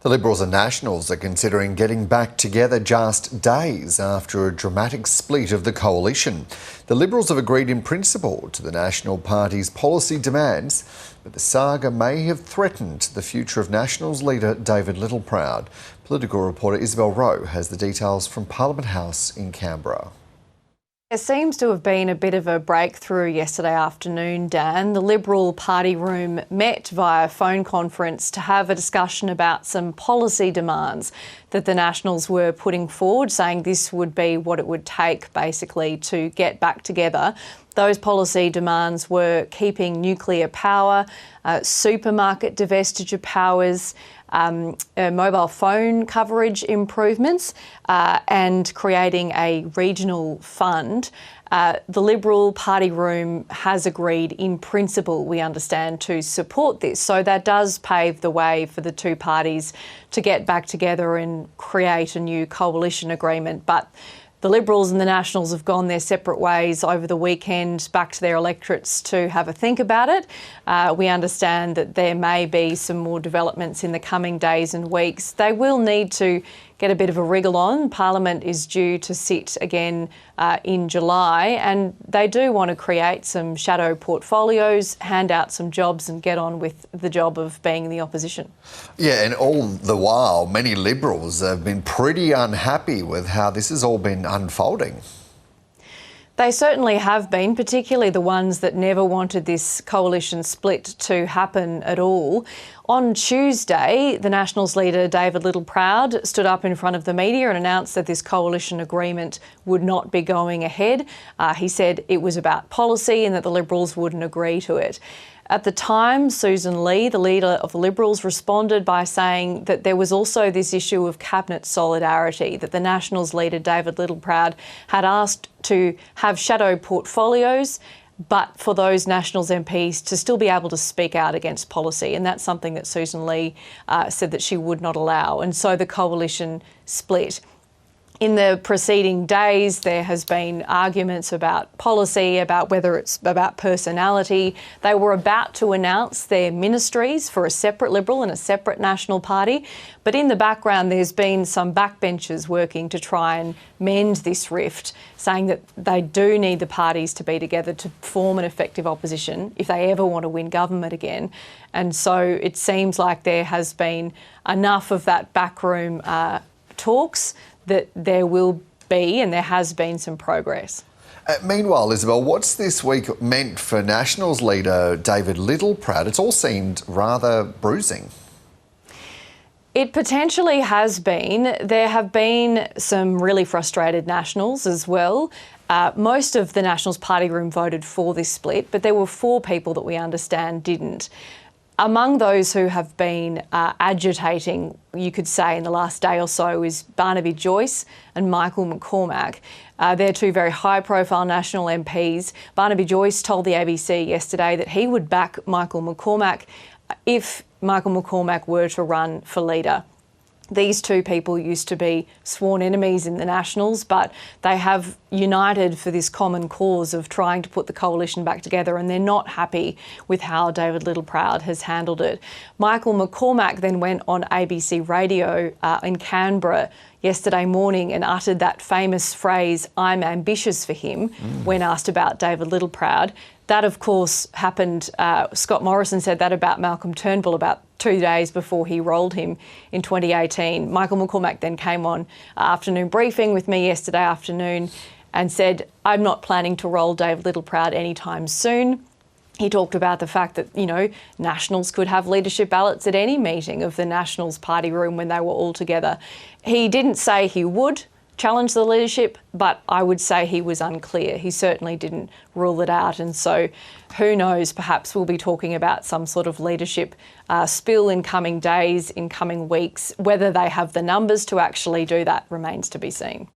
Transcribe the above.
The Liberals and Nationals are considering getting back together just days after a dramatic split of the coalition. The Liberals have agreed in principle to the National Party's policy demands, but the saga may have threatened the future of Nationals leader David Littleproud. Political reporter Isabel Rowe has the details from Parliament House in Canberra. There seems to have been a bit of a breakthrough yesterday afternoon, Dan. The Liberal party room met via phone conference to have a discussion about some policy demands that the Nationals were putting forward, saying this would be what it would take basically to get back together. Those policy demands were keeping nuclear power, supermarket divestiture powers, mobile phone coverage improvements and creating a regional fund. The Liberal party room has agreed in principle, we understand, to support this. So that does pave the way for the two parties to get back together and create a new coalition agreement. But the Liberals and the Nationals have gone their separate ways over the weekend, back to their electorates to have a think about it. We understand that there may be some more developments in the coming days and weeks. They will need to get a bit of a wriggle on. Parliament is due to sit again in July, and they do want to create some shadow portfolios, hand out some jobs and get on with the job of being in the opposition. Yeah, and all the while, many Liberals have been pretty unhappy with how this has all been unfolding. They certainly have been, particularly the ones that never wanted this coalition split to happen at all. On Tuesday, the Nationals leader David Littleproud stood up in front of the media and announced that this coalition agreement would not be going ahead. He said it was about policy and that the Liberals wouldn't agree to it. At the time, Susan Lee, the leader of the Liberals, responded by saying that there was also this issue of cabinet solidarity, that the Nationals leader David Littleproud had asked to have shadow portfolios, but for those Nationals MPs to still be able to speak out against policy. And that's something that Susan Lee said that she would not allow. And so the coalition split. In the preceding days, there has been arguments about policy, about whether it's about personality. They were about to announce their ministries for a separate Liberal and a separate National Party. But in the background, there's been some backbenchers working to try and mend this rift, saying that they do need the parties to be together to form an effective opposition if they ever want to win government again. And so it seems like there has been enough of that backroom talks that there will be and there has been some progress. Meanwhile, Isabel, what's this week meant for Nationals leader David Littleproud? It's all seemed rather bruising. It potentially has been. There have been some really frustrated Nationals as well. Most of the Nationals party room voted for this split, but there were 4 people that we understand didn't. Among those who have been agitating, you could say, in the last day or so is Barnaby Joyce and Michael McCormack. They're 2 very high-profile National MPs. Barnaby Joyce told the ABC yesterday that he would back Michael McCormack if Michael McCormack were to run for leader. These 2 people used to be sworn enemies in the Nationals, but they have united for this common cause of trying to put the coalition back together, and they're not happy with how David Littleproud has handled it. Michael McCormack then went on ABC radio in Canberra yesterday morning and uttered that famous phrase, "I'm ambitious for him," when asked about David Littleproud. That, of course, happened. Scott Morrison said that about Malcolm Turnbull about 2 days before he rolled him in 2018. Michael McCormack then came on afternoon briefing with me yesterday afternoon and said, "I'm not planning to roll David Littleproud anytime soon." He talked about the fact that, Nationals could have leadership ballots at any meeting of the Nationals party room when they were all together. He didn't say he would challenge the leadership, but I would say he was unclear. He certainly didn't rule it out. And so who knows, perhaps we'll be talking about some sort of leadership spill in coming days, in coming weeks. Whether they have the numbers to actually do that remains to be seen.